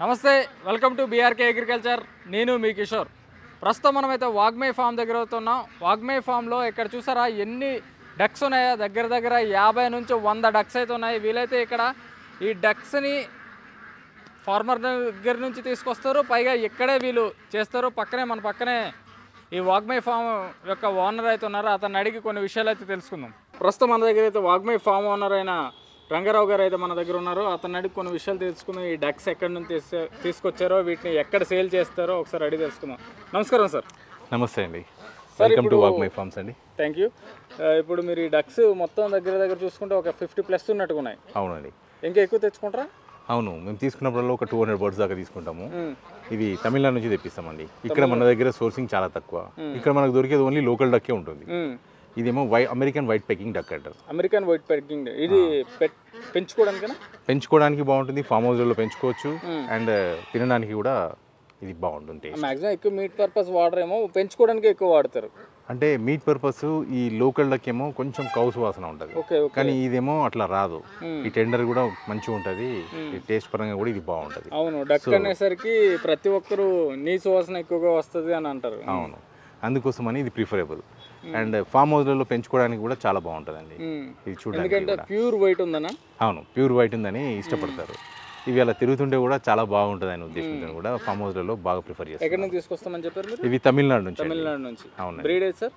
నమస్తే, welcome to BRK agriculture. నేను మీ కిషోర్. ప్రస్తుతం మనమైతే వాగ్మే ఫామ్ దగ్గర అవుతున్నాం. వాగ్మే ఫామ్లో ఇక్కడ చూసారా ఎన్ని డక్స్ ఉన్నాయో, దగ్గర దగ్గర 50 నుంచి 100 డక్స్ అయితే ఉన్నాయి. వీలైతే ఇక్కడ ఈ డక్స్ని ఫార్మర్ దగ్గర నుంచి తీసుకొస్తారు, పైగా ఇక్కడే వీళ్ళు చేస్తారు. మన పక్కనే ఈ వాగ్మే ఫామ్ యొక్క ఓనర్ అయితే ఉన్నారు. అతన్ని అడిగి కొన్ని విషయాలు అయితే తెలుసుకుందాం. ప్రస్తుతం మన దగ్గర అయితే వాగ్మే ఫామ్ ఓనర్ అయిన రంగారావు గారు అయితే మన దగ్గర ఉన్నారు. అతన్ని అడిగి కొన్ని విషయాలు తెలుసుకుందాం. ఈ డక్స్ ఎక్కడి నుంచి తీసుకొచ్చారో, వీటిని ఎక్కడ సేల్ చేస్తారో ఒకసారి అడిగి తెలుసుకుందాం. నమస్కారం సార్. నమస్తే అండి, వెల్కమ్ టు వాగ్మే ఫార్మ్స్ అండి. Thank you. ఇప్పుడు మీరు ఈ డక్స్ మొత్తం దగ్గర చూసుకుంటే ఒక 50+ ఉన్నట్టుగా ఉన్నాయి. అవునండి. ఇంకా ఎక్కువ తెచ్చుకుంటారా? అవును, మేము తీసుకున్నప్పుడల్లా ఒక 200 బర్డ్స్ దాకా తీసుకుంటాము. ఇవి తమిళనాడు నుంచి తెప్పిస్తామండి. ఇక్కడ మన దగ్గర సోర్సింగ్ చాలా తక్కువ. ఇక్కడ మనకు దొరికేది ఓన్లీ లోకల్ డక్కే ఉంటుంది. ఇదేమో అమెరికన్ వైట్ పెకింగ్ డక్ అంటారు. American white Peking. ఇది పెంచుకోవడానికి బాగుంటుంది, ఫామ్ హౌస్లో పెంచుకోవచ్చు, అండ్ తినడానికి కూడా ఇది బాగుంటుంది. మాక్సిమం ఎక్కువ మీట్ పర్పస్ వాడరేమో, పెంచుకోవడానికి ఎక్కువ వాడతారు. అంటే మీట్ పర్పస్ ఈ లోకల్ డక్ ఏమో కొంచెం కౌసు వాసన ఉంటుంది, కానీ ఇదేమో అట్లా రాదు. ఈ టెండర్ కూడా మంచిగా ఉంటుంది, టేస్ట్ పరంగా కూడా ఇది బాగుంటుంది. అవును, డక్ అనేసరికి ప్రతి ఒక్కరు నీసు వాసన ఎక్కువగా వస్తుంది అని అంటారు. అవును, అందుకోసమని ఇది ప్రిఫరబుల్. అండ్ ఫామ్ హౌస్లలో పెంచుకోవడానికి కూడా చాలా బాగుంటుందండి. ఇది చూడండి, ప్యూర్ వైట్ ఉందనా? అవును, ప్యూర్ వైట్ ఉందని ఇష్టపడతారు. ఇవి అలా తిరుగుతుంటే కూడా చాలా బాగుంటుంది అని ఉద్దేశంతో కూడా ఫామ్ హౌస్లలో బాగా ప్రిఫర్ చేస్తారు. ఎక్కడి నుంచి తీసుకొస్తామని చెప్పారు? ఇవి తమిళనాడు నుంచి. అవును. Breed sir?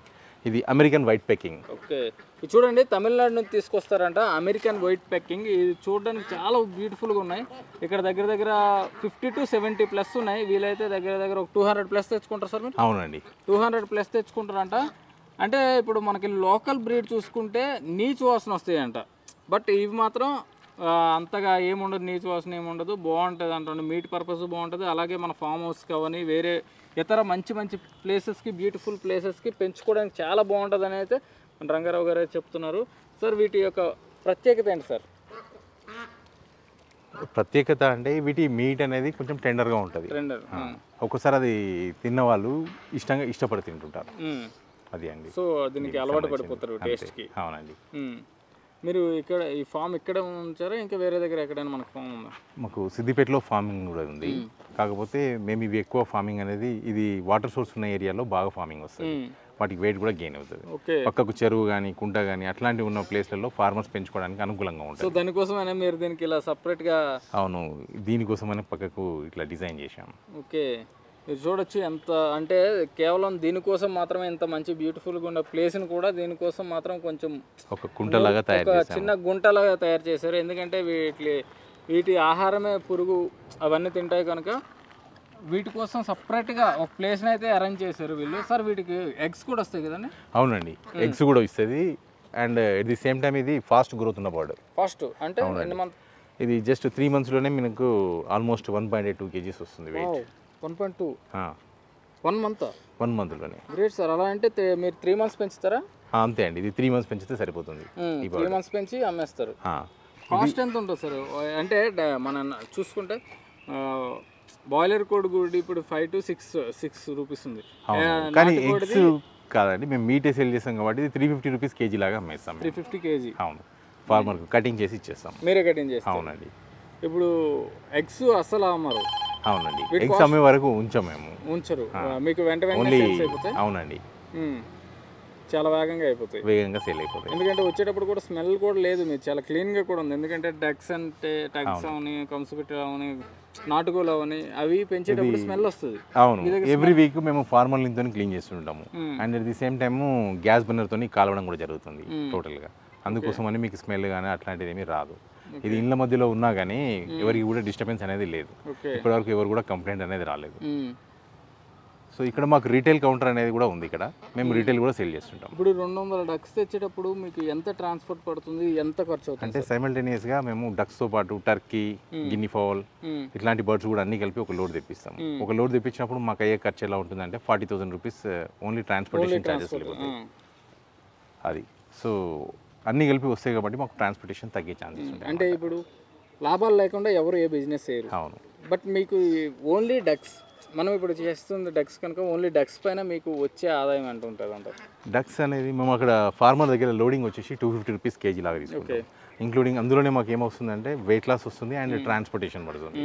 ఇది అమెరికన్ వైట్ పెకింగ్. ఓకే, ఇది చూడండి, తమిళనాడు నుంచి తీసుకొస్తారంట అమెరికన్ వైట్ పెకింగ్. ఇది చూడడానికి చాలా బ్యూటిఫుల్గా ఉన్నాయి. ఇక్కడ దగ్గర 50 to 70+ ఉన్నాయి. వీలైతే దగ్గర ఒక 200+ తెచ్చుకుంటారు సార్ మీరు? అవునండి, 200+ తెచ్చుకుంటారంట. అంటే ఇప్పుడు మనకి లోకల్ బ్రీడ్ చూసుకుంటే నీచు వాసన వస్తాయంట, బట్ ఇవి మాత్రం అంతగా ఏముండదు, నీచు వాసన ఏముండదు, బాగుంటుంది అంట. మీట్ పర్పస్ బాగుంటుంది, అలాగే మన ఫామ్ హౌస్కి అవన్నీ వేరే ఇతర మంచి ప్లేసెస్కి, బ్యూటిఫుల్ ప్లేసెస్కి పెంచుకోవడానికి చాలా బాగుంటుంది అని అయితే మన రంగారావు గారు చెప్తున్నారు. సార్, వీటి యొక్క ప్రత్యేకత ఏంటి సార్? ప్రత్యేకత అంటే వీటి మీట్ అనేది కొంచెం టెండర్గా ఉంటుంది. ఒక్కోసారి అది తిన్న వాళ్ళు ఇష్టపడి తింటుంటారు, అది అండి. సో దీనికి అలవాటు పడిపోతారు టేస్ట్కి. అవునండి. మీరు ఇక్కడ ఈ ఫామ్ ఇక్కడ ఉంచారా, ఇంకా వేరే దగ్గర ఎక్కడైనా మనకు ఫామ్ ఉందా? మాకు సిద్దిపేటలో ఫార్మింగ్ కూడా ఉంది. కాకపోతే మేము ఇవి ఎక్కువ ఫార్మింగ్ అనేది ఇది వాటర్ సోర్స్ ఉన్న ఏరియాలో బాగా ఫార్మింగ్ వస్తుంది, వాటికి వెయిట్ కూడా గెయిన్ అవుతుంది. పక్కకు చెరువు కానీ కుంట కానీ అట్లాంటివి ఉన్న ప్లేస్లలో ఫార్మర్స్ పెంచుకోవడానికి అనుకూలంగా ఉంటుంది. సో దానికోసమైనా మీరు దీనికి ఇలా సపరేట్గా? అవును, దీనికోసమైనా పక్కకు ఇట్లా డిజైన్ చేశాం. ఓకే, మీరు చూడొచ్చు ఎంత అంటే కేవలం దీనికోసం మాత్రమే ఇంత మంచి బ్యూటిఫుల్గా ఉన్న ప్లేస్ని కూడా దీనికోసం మాత్రం కొంచెం ఒక కుంటలాగా చిన్న గుంటలాగా తయారు చేశారు. ఎందుకంటే వీటి ఆహారమే పురుగు అవన్నీ తింటాయి కనుక వీటి కోసం సపరేట్గా ఒక ప్లేస్ని అయితే అరేంజ్ చేశారు వీళ్ళు. సార్, వీటికి ఎగ్స్ కూడా వస్తాయి కదండి? అవునండి, ఎగ్స్ కూడా ఇస్తుంది. And at the same time ఇది ఫాస్ట్ గ్రోత్ ఉన్న బర్డ్. ఫాస్ట్ అంటే ఎన్ని మంత్? ఇది జస్ట్ 3 monthsలోనే మనకు ఆల్మోస్ట్ 1.2 kgs వస్తుంది వెయిట్. 1.2 1 month? 1 monthలోనే. Great sir. అలా అంటే మీరు 3 months పెంచుతారా? అంతే అండి, ఇది 3 months పెంచితే సరిపోతుంది. 3 months పెంచి అమ్మేస్తారు. కాస్ట్ ఎంత ఉంటుంది సార్? అంటే మనం చూసుకుంటే బాయిలర్ కోడి గుడి ఇప్పుడు 5 to 6 రూపీస్ ఉంది, కానీ ఎగ్స్ కాదండి, మేము మీటే సేల్ చేస్తాం కాబట్టి 350 రూపీస్ కేజీ లాగా అమ్మేస్తాం. 350 kg? అవును, ఫార్మర్కి కటింగ్ చేసి ఇచ్చేస్తాం. మీరే కటింగ్ చేస్తాం? అవునండి. ఇప్పుడు ఎగ్స్ అస్సలు అమ్మరు? అవునండి, ఎగ్స్ అమ్మే వరకు ఉంచరు, మీకు వెంటనే అయిపోతాయి. అవునండి, చాలా వేగంగా సేల్ అయిపోతాయి. ఎందుకంటే వచ్చేటప్పుడు కూడా స్మెల్ కూడా లేదు, మీరు చాలా క్లీన్గా కూడా ఉంది. ఎందుకంటే డక్స్ అంటే టగ్స్ అవని, కంసుపిట్ట అవని, నాటుకోలు అవని అవి పెంచేటప్పుడు స్మెల్ వస్తుంది. అవును, ఎవ్రీ వీక్ మేము ఫార్మర్లతో క్లీన్ చేస్తుంటాము. And at the same time gas బర్నర్తో కాలవడం కూడా జరుగుతుంది టోటల్గా. అందుకోసమని మీకు స్మెల్ కానీ అట్లాంటిది ఏమీ రాదు. ఇది ఇళ్ళ మధ్యలో ఉన్నా కానీ ఎవరికి కూడా డిస్టర్బెన్స్ అనేది లేదు. ఇప్పటివరకు ఎవరు కూడా కంప్లైంట్ అనేది రాలేదు. సో ఇక్కడ మాకు రీటైల్ కౌంటర్ అనేది కూడా ఉంది. ఇక్కడ మేము రీటైల్ కూడా సేల్ చేస్తుంటాం. ఇప్పుడు 200 డక్స్ తెచ్చేటప్పుడు మీకు ఎంత ట్రాన్స్పోర్ట్ పడుతుంది, ఎంత ఖర్చు అవుతుంది? అంటే సైమల్టేనియస్గా మేము డక్స్తో పాటు టర్కీ, గిన్ని ఫౌల్ ఇట్లాంటి బర్డ్స్ కూడా అన్ని కలిపి ఒక లోడ్ తెప్పిస్తాం. ఒక లోడ్ తెప్పించినప్పుడు మాకు అయ్యే ఖర్చు ఎలా ఉంటుందంటే 40,000 రూపీస్ ఓన్లీ ట్రాన్స్పోర్టేషన్ ఛార్జెస్ అది. సో అన్నీ కలిపి వస్తాయి కాబట్టి మాకు ట్రాన్స్పోర్టేషన్ తగ్గే ఛాన్సెస్ ఉంటాయి. అంటే ఇప్పుడు లాభాలు లేకుండా ఎవరు ఏ బిజినెస్ చేయరు. అవును, బట్ మీకు ఓన్లీ డక్స్, మనం ఇప్పుడు చేస్తుంది డక్స్ కనుక ఓన్లీ డక్స్ పైన మీకు వచ్చే ఆదాయం ఎంత ఉంటుంది అంటారు? డక్స్ అనేది మేము అక్కడ ఫార్మర్ దగ్గర లోడింగ్ వచ్చేసి 250 రూపీస్ కేజీ లాగా తీసుకుంటాం. ఇంక్లూడింగ్ అందులోనే మాకు ఏమొస్తుందంటే వెయిట్ లాస్ వస్తుంది అండ్ ట్రాన్స్పోర్టేషన్ పడుతుంది.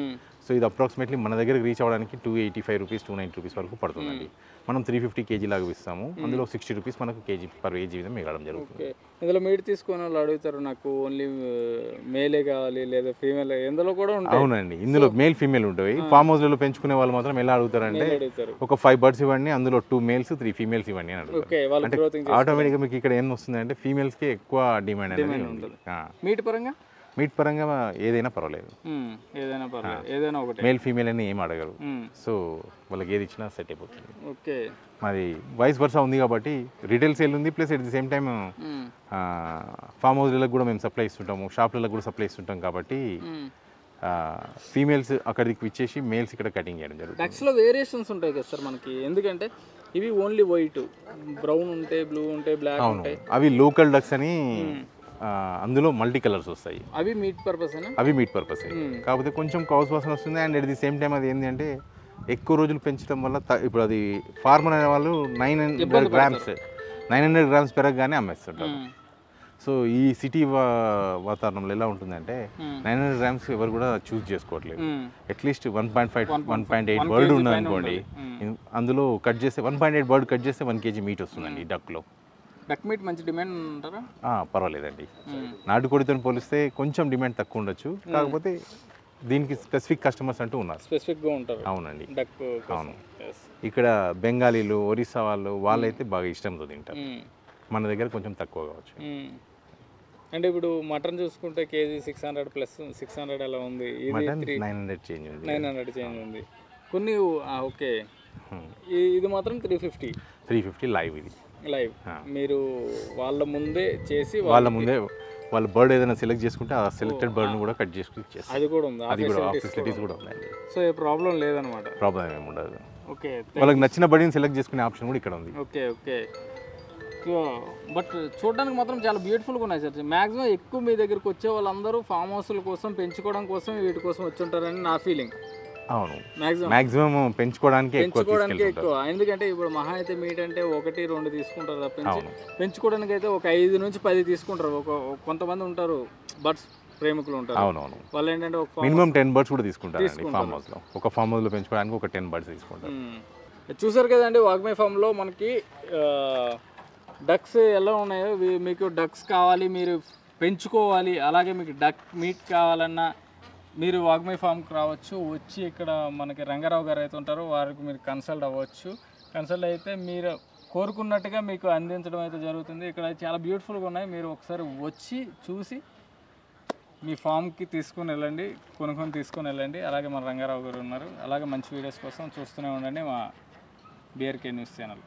సో సో ఇది అప్రాక్సిమేట్లీ మన దగ్గరకు రీచ్ అవ్వడానికి 285 రూపీస్ 290 రూపీస్ వరకు పడుతుందండి. మనం 350 కేజీ లాగా ఇస్తాము, అందులో 60 రూపీస్ మనకు కేజీ పర్ కేజీ మీద మిగలడం జరుగుతుంది. ఇందులో మీట్ తీసుకునే వాళ్ళు అడుగుతారు, నాకు ఓన్లీ మేలే కావాలి లేదా ఫీమేల్, ఇందులో కూడా ఉంటాయి. అవునండి, ఇందులో మేల్ ఫీమేల్ ఉంటాయి. ఫామ్ హౌస్లలో పెంచుకునే వాళ్ళు మాత్రం ఎలా అడుగుతారంటే ఒక 5 బర్డ్స్ ఇవ్వండి, అందులో 2 మేల్స్ 3 ఫీమేల్స్ ఇవ్వండి అని అడుగుతారు. అంటే ఆటోమేటిక్గా మీకు ఇక్కడ ఏం వస్తుందంటే ఫీమేల్స్కి ఎక్కువ డిమాండ్ అనేది ఉంది. మీట్ పరంగా ఏదైనా పర్వాలేదు, ఏదైనా ఒకటి మేల్ ఫీమేల్ అని ఏం అడగరు. సో వాళ్ళకి ఏది ఇచ్చినా సెట్ అయిపోతుంది. మాది వైస్ వర్సా ఉంది కాబట్టి రిటైల్ సేల్ ఉంది, plus at the same time farm హౌస్లకు కూడా మేము సప్లై ఇస్తుంటాము, షాప్లకు కూడా సప్లై ఇస్తుంటాం కాబట్టి ఫీమేల్స్ అక్కడికి ఇచ్చేసి మేల్స్ ఇక్కడ కటింగ్ చేయడం జరుగుతుంది. డక్స్లో వేరియేషన్స్ ఉంటాయి కదా సార్ మనకి, ఎందుకంటే ఇవి ఓన్లీ వైట్, బ్రౌన్ ఉంటాయి, బ్లూ ఉంటాయి, బ్లాక్ ఉంటాయి. అవి లోకల్ డక్స్ అని అందులో మల్టీ కలర్స్ వస్తాయి. అవి మీట్ పర్పస్ కాకపోతే కొంచెం కౌస్ వాసన వస్తుంది. And at the same time అది ఏంటి అంటే ఎక్కువ రోజులు పెంచడం వల్ల ఇప్పుడు అది ఫార్మర్ అనే వాళ్ళు 900 గ్రామ్స్ పెరగగానే అమ్మేస్తుంటారు. సో ఈ సిటీ వాతావరణంలో ఎలా ఉంటుందంటే 900 గ్రామ్స్ ఎవరు కూడా చూస్ చేసుకోవట్లేదు. అట్లీస్ట్ 1.5 1.8 బర్డ్ ఉందనుకోండి, అందులో కట్ చేస్తే 1.8 బర్డ్ కట్ చేస్తే 1 కేజీ మీట్ వస్తుందండి డక్లో. డక్ మీట్ మంచి డిమాండ్ ఉంటారా? పర్వాలేదండి, నాటుకోడితో పోలిస్తే కొంచెం డిమాండ్ తక్కువ ఉండొచ్చు, కాకపోతే దీనికి స్పెసిఫిక్ కస్టమర్స్ అంటూ ఉన్నారు, స్పెసిఫిక్గా ఉంటారు. అవునండి, డక్ అవును. ఇక్కడ బెంగాలీలు, ఒరిస్సా వాళ్ళైతే బాగా ఇష్టంతో తింటారు, మన దగ్గర కొంచెం తక్కువ కావచ్చు. అంటే ఇప్పుడు మటన్ చూసుకుంటే కేజీ 600 ప్లస్ 600 అలా ఉంది, మటన్ 900 చేంజ్ ఉంది కొన్ని. ఓకే, ఇది మాత్రం 350 లైవ్. ఇది లైవ్ మీరు వాళ్ళ ముందే చేసి వాళ్ళ బర్డ్ ఏదైనా సెలెక్ట్ చేసుకుంటే ఆ సెలెక్టెడ్ బర్డ్ని కూడా కట్ చేసుకుని చేస్తారు. అది కూడా ఉంది, అది కూడా ఫెసిలిటీస్ కూడా ఉన్నాయండి. సో ఏ ప్రాబ్లం లేదనమాట. ప్రాబ్లం ఏమి ఉండదు. ఓకే, వాళ్ళకి నచ్చిన బర్డ్ని సెలెక్ట్ చేసుకునే ఆప్షన్ కూడా ఇక్కడ ఉంది. ఓకే. బట్ చూడడానికి మాత్రం చాలా బ్యూటిఫుల్గా ఉన్నాయి సార్. మ్యాక్సిమం ఎక్కువ మీ దగ్గరకు వచ్చే వాళ్ళందరూ ఫామ్ హౌస్ల కోసం పెంచుకోవడం కోసం వీటి కోసం వచ్చి ఉంటారని నా ఫీలింగ్. అవును, మ్యాక్సిమం పెంచుకోవడానికి ఎక్కువ. ఎందుకంటే ఇప్పుడు మహా అయితే మీట్ అంటే 1-2 తీసుకుంటారు తప్పించి పెంచుకోవడానికి అయితే ఒక 5 నుంచి 10 తీసుకుంటారు. కొంతమంది ఉంటారు బర్డ్స్ ప్రేమికులు ఉంటారు, అవునవును, వాళ్ళు ఏంటంటే మినిమం 10 బర్డ్స్ కూడా తీసుకుంటారు ఫామ్ హౌస్లో. ఒక ఫామ్ హౌస్లో పెంచుకోవడానికి ఒక 10 బర్డ్స్ తీసుకుంటారు. చూసారు కదండి వాగ్మై ఫామ్లో మనకి డక్స్ ఎలా ఉన్నాయో. మీకు డక్స్ కావాలి, మీరు పెంచుకోవాలి, అలాగే మీకు డక్ మీట్ కావాలన్నా మీరు వాగ్మై ఫామ్కి రావచ్చు. వచ్చి ఇక్కడ మనకి రంగారావు గారు అయితే ఉంటారు, వారికి మీరు కన్సల్ట్ అవ్వచ్చు. కన్సల్ట్ అయితే మీరు కోరుకున్నట్టుగా మీకు అందించడం అయితే జరుగుతుంది. ఇక్కడ చాలా బ్యూటిఫుల్గా ఉన్నాయి, మీరు ఒకసారి వచ్చి చూసి మీ ఫామ్కి తీసుకొని వెళ్ళండి, కొనుక్కొని తీసుకొని వెళ్ళండి. అలాగే మన రంగారావు గారు ఉన్నారు. అలాగే మంచి వీడియోస్ కోసం చూస్తూనే ఉండండి మా BRK న్యూస్ ఛానల్.